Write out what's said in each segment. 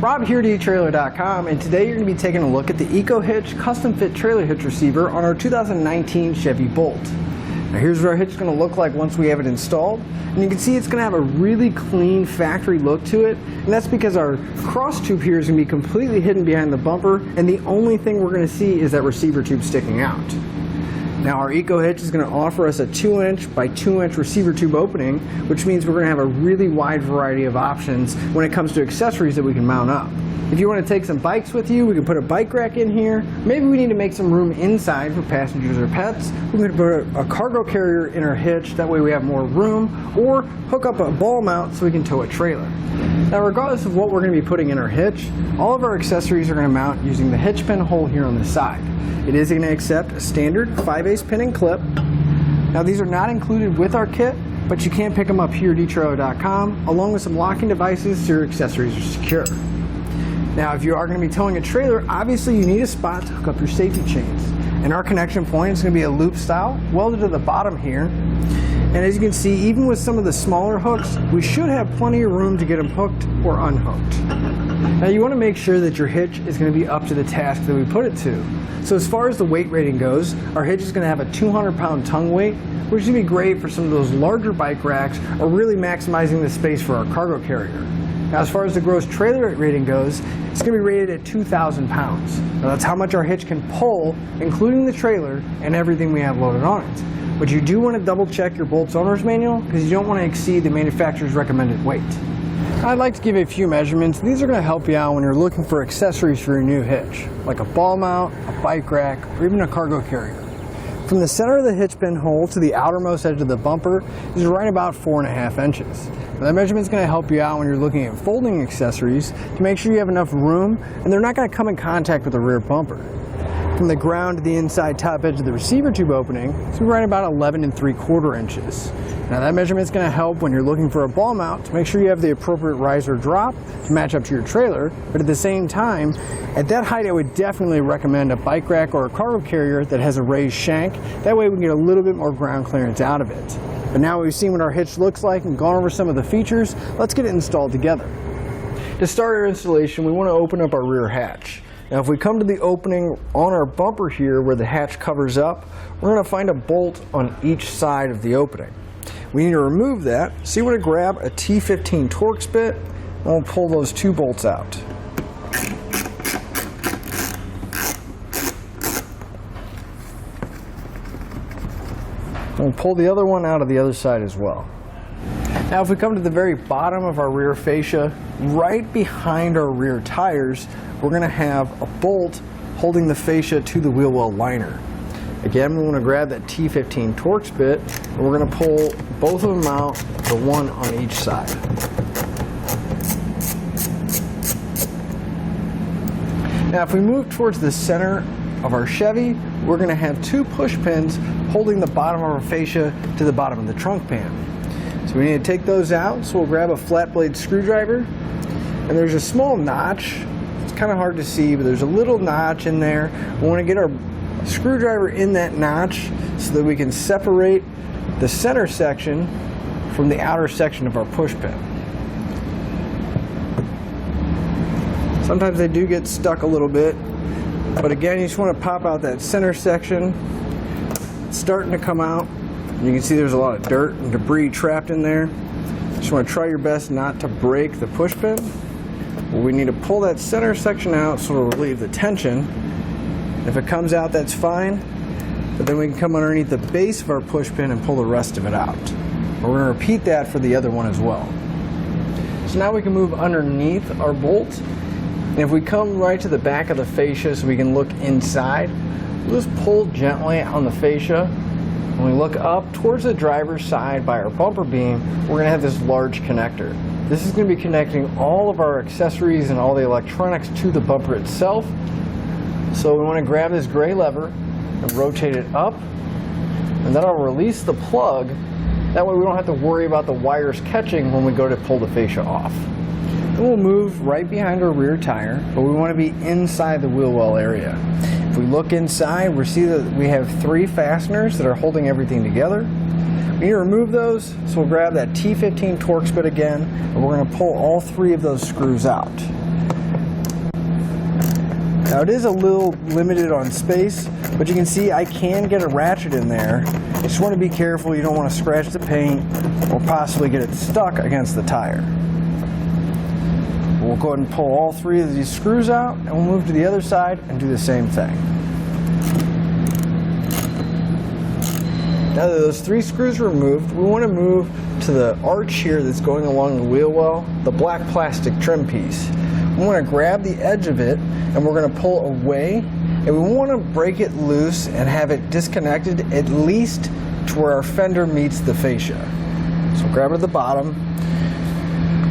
Rob here at trailer.Com, and today you're going to be taking a look at the EcoHitch custom fit trailer hitch receiver on our 2019 Chevy Bolt. Now here's what our hitch is going to look like once we have it installed, and you can see it's going to have a really clean factory look to it, and that's because our cross tube here is going to be completely hidden behind the bumper, and the only thing we're going to see is that receiver tube sticking out. Now our EcoHitch is going to offer us a 2-inch by 2-inch receiver tube opening, which means we're going to have a really wide variety of options when it comes to accessories that we can mount up. If you want to take some bikes with you, we can put a bike rack in here. Maybe we need to make some room inside for passengers or pets. We can put a cargo carrier in our hitch, that way we have more room, or hook up a ball mount so we can tow a trailer. Now regardless of what we're going to be putting in our hitch, all of our accessories are going to mount using the hitch pin hole here on the side. It is going to accept a standard 5/8 pin and clip. Now these are not included with our kit, but you can pick them up here at trailer.com along with some locking devices so your accessories are secure. Now if you are going to be towing a trailer, obviously you need a spot to hook up your safety chains. And our connection point is going to be a loop style welded to the bottom here. And as you can see, even with some of the smaller hooks, we should have plenty of room to get them hooked or unhooked. Now you want to make sure that your hitch is going to be up to the task that we put it to. So as far as the weight rating goes, our hitch is going to have a 200-pound tongue weight, which is going to be great for some of those larger bike racks or really maximizing the space for our cargo carrier. Now as far as the gross trailer rating goes, it's going to be rated at 2,000 pounds. Now that's how much our hitch can pull, including the trailer and everything we have loaded on it. But you do want to double check your Bolt's owner's manual because you don't want to exceed the manufacturer's recommended weight. I'd like to give you a few measurements. These are going to help you out when you're looking for accessories for your new hitch, like a ball mount, a bike rack, or even a cargo carrier. From the center of the hitch pin hole to the outermost edge of the bumper is right about 4.5 inches. Now that measurement is going to help you out when you're looking at folding accessories to make sure you have enough room and they're not going to come in contact with the rear bumper. From the ground to the inside top edge of the receiver tube opening, it's right about 11 3/4 inches. Now that measurement is going to help when you're looking for a ball mount to make sure you have the appropriate rise or drop to match up to your trailer, but at the same time, at that height I would definitely recommend a bike rack or a cargo carrier that has a raised shank. That way we can get a little bit more ground clearance out of it. But now we've seen what our hitch looks like and gone over some of the features, let's get it installed together. To start our installation, we want to open up our rear hatch. Now if we come to the opening on our bumper here where the hatch covers up, we're going to find a bolt on each side of the opening. We need to remove that, so you want to grab a T15 Torx bit and we'll pull those two bolts out. And we'll pull the other one out of the other side as well. Now if we come to the very bottom of our rear fascia, right behind our rear tires, we're going to have a bolt holding the fascia to the wheel well liner. Again, we want to grab that T15 Torx bit and we're going to pull both of them out, the one on each side. Now if we move towards the center of our Chevy, we're going to have two push pins holding the bottom of our fascia to the bottom of the trunk pan. So we need to take those out, so we'll grab a flat blade screwdriver, and there's a small notch. It's kind of hard to see, but there's a little notch in there. We want to get our screwdriver in that notch so that we can separate the center section from the outer section of our push pin. Sometimes they do get stuck a little bit, but again, you just want to pop out that center section. It's starting to come out. You can see there's a lot of dirt and debris trapped in there. Just want to try your best not to break the push pin. We need to pull that center section out so it'll relieve the tension. If it comes out, that's fine, but then we can come underneath the base of our push pin and pull the rest of it out. We're going to repeat that for the other one as well. So now we can move underneath our bolt, and if we come right to the back of the fascia so we can look inside, we'll just pull gently on the fascia. When we look up towards the driver's side by our bumper beam, we're going to have this large connector. This is going to be connecting all of our accessories and all the electronics to the bumper itself. So we want to grab this gray lever and rotate it up, and then I'll release the plug. That way we don't have to worry about the wires catching when we go to pull the fascia off. Then we'll move right behind our rear tire, but we want to be inside the wheel well area. If we look inside, we see that we have 3 fasteners that are holding everything together. We need to remove those, so we'll grab that T15 Torx bit again, and we're going to pull all 3 of those screws out. Now it is a little limited on space, but you can see I can get a ratchet in there. You just want to be careful, you don't want to scratch the paint or possibly get it stuck against the tire. We'll go ahead and pull all three of these screws out, and we'll move to the other side and do the same thing. Now that those three screws are removed, we want to move to the arch here that's going along the wheel well, the black plastic trim piece. We want to grab the edge of it, and we're going to pull away, and we want to break it loose and have it disconnected at least to where our fender meets the fascia. So grab it at the bottom.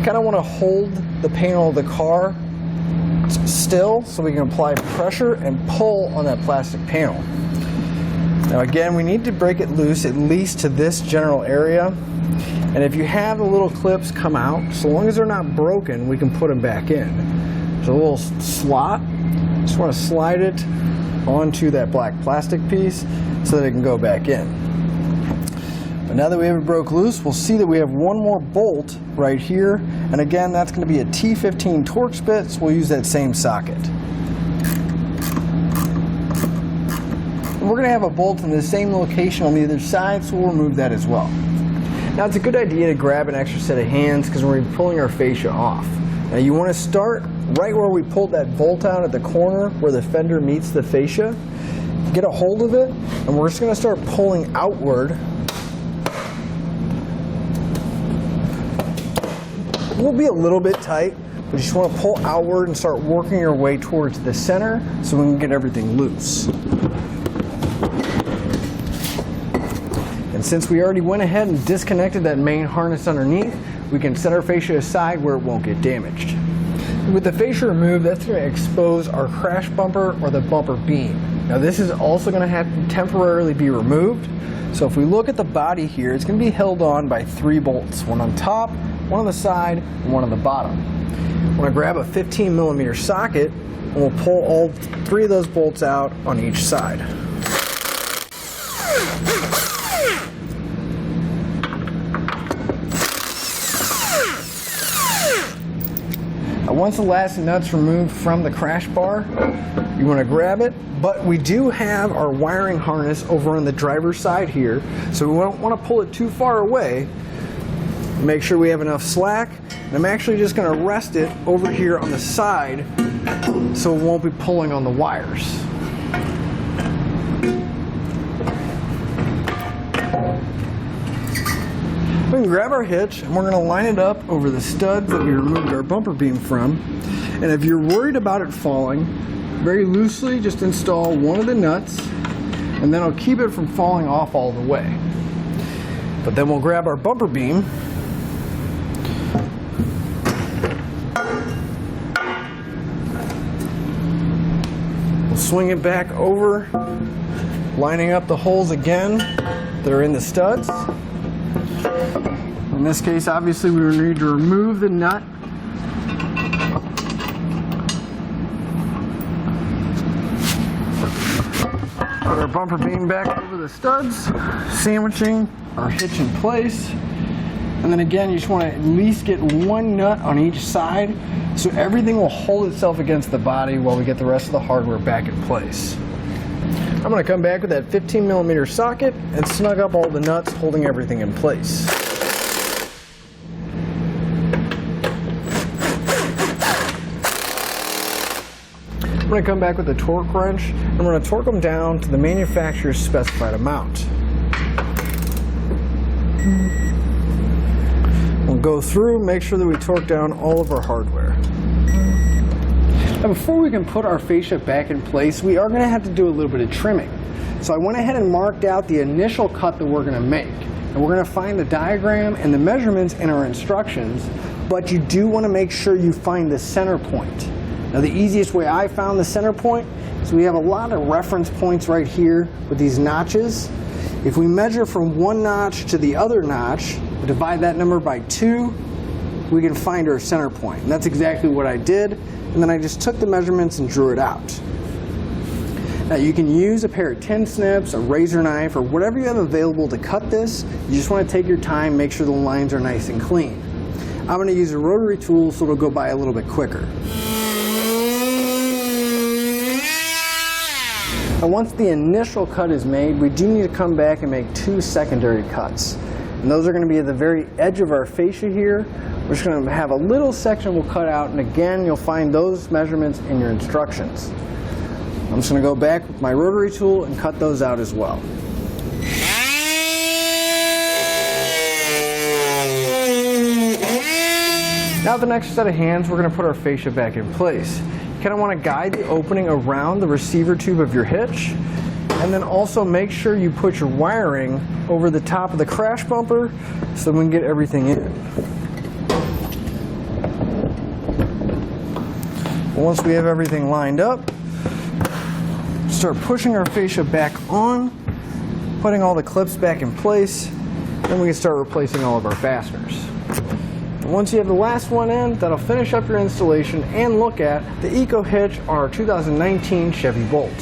Kind of want to hold the panel of the car still so we can apply pressure and pull on that plastic panel. Now again, we need to break it loose at least to this general area, and if you have the little clips come out, so long as they're not broken, we can put them back in. There's a little slot, just want to slide it onto that black plastic piece so that it can go back in. But now that we have it broke loose, we'll see that we have one more bolt right here, and again that's going to be a T15 Torx bit, so we'll use that same socket. We're going to have a bolt in the same location on the other side, so we'll remove that as well. Now it's a good idea to grab an extra set of hands because we're pulling our fascia off. Now you want to start right where we pulled that bolt out at the corner where the fender meets the fascia. Get a hold of it, and we're just going to start pulling outward. It will be a little bit tight, but you just want to pull outward and start working your way towards the center so we can get everything loose. And since we already went ahead and disconnected that main harness underneath, we can set our fascia aside where it won't get damaged. With the fascia removed, that's going to expose our crash bumper or the bumper beam. Now this is also going to have to temporarily be removed. So if we look at the body here, it's going to be held on by 3 bolts, one on top, one on the side, and one on the bottom. I'm going to grab a 15mm socket, and we'll pull all 3 of those bolts out on each side. Once the last nut's removed from the crash bar, you want to grab it, but we do have our wiring harness over on the driver's side here, so we don't want to pull it too far away. Make sure we have enough slack, and I'm actually just going to rest it over here on the side so it won't be pulling on the wires. We can grab our hitch, and we're going to line it up over the studs that we removed our bumper beam from. And if you're worried about it falling, very loosely just install one of the nuts, and then it'll keep it from falling off all the way. But then we'll grab our bumper beam, we'll swing it back over, lining up the holes again that are in the studs. In this case, obviously, we need to remove the nut. Put our bumper beam back over the studs, sandwiching our hitch in place. And then again, you just want to at least get one nut on each side so everything will hold itself against the body while we get the rest of the hardware back in place. I'm going to come back with that 15mm socket and snug up all the nuts holding everything in place. I'm going to come back with a torque wrench, and I'm going to torque them down to the manufacturer's specified amount. We'll go through, make sure that we torque down all of our hardware. Now before we can put our fascia back in place, we are going to have to do a little bit of trimming. So I went ahead and marked out the initial cut that we're going to make. And we're going to find the diagram and the measurements in our instructions, but you do want to make sure you find the center point. Now the easiest way I found the center point is we have a lot of reference points right here with these notches. If we measure from one notch to the other notch, divide that number by 2, we can find our center point. And that's exactly what I did. And then I just took the measurements and drew it out. Now you can use a pair of tin snips, a razor knife, or whatever you have available to cut this. You just want to take your time, make sure the lines are nice and clean. I'm going to use a rotary tool so it'll go by a little bit quicker. And once the initial cut is made, we do need to come back and make 2 secondary cuts. And those are going to be at the very edge of our fascia here. We're just going to have a little section we'll cut out, and again, you'll find those measurements in your instructions. I'm just going to go back with my rotary tool and cut those out as well. Now the next set of hands, we're going to put our fascia back in place. You kind of want to guide the opening around the receiver tube of your hitch, and then also make sure you put your wiring over the top of the crash bumper so we can get everything in. Once we have everything lined up, start pushing our fascia back on, putting all the clips back in place, then we can start replacing all of our fasteners. And once you have the last one in, that'll finish up your installation and look at the EcoHitch on our 2019 Chevy Bolt.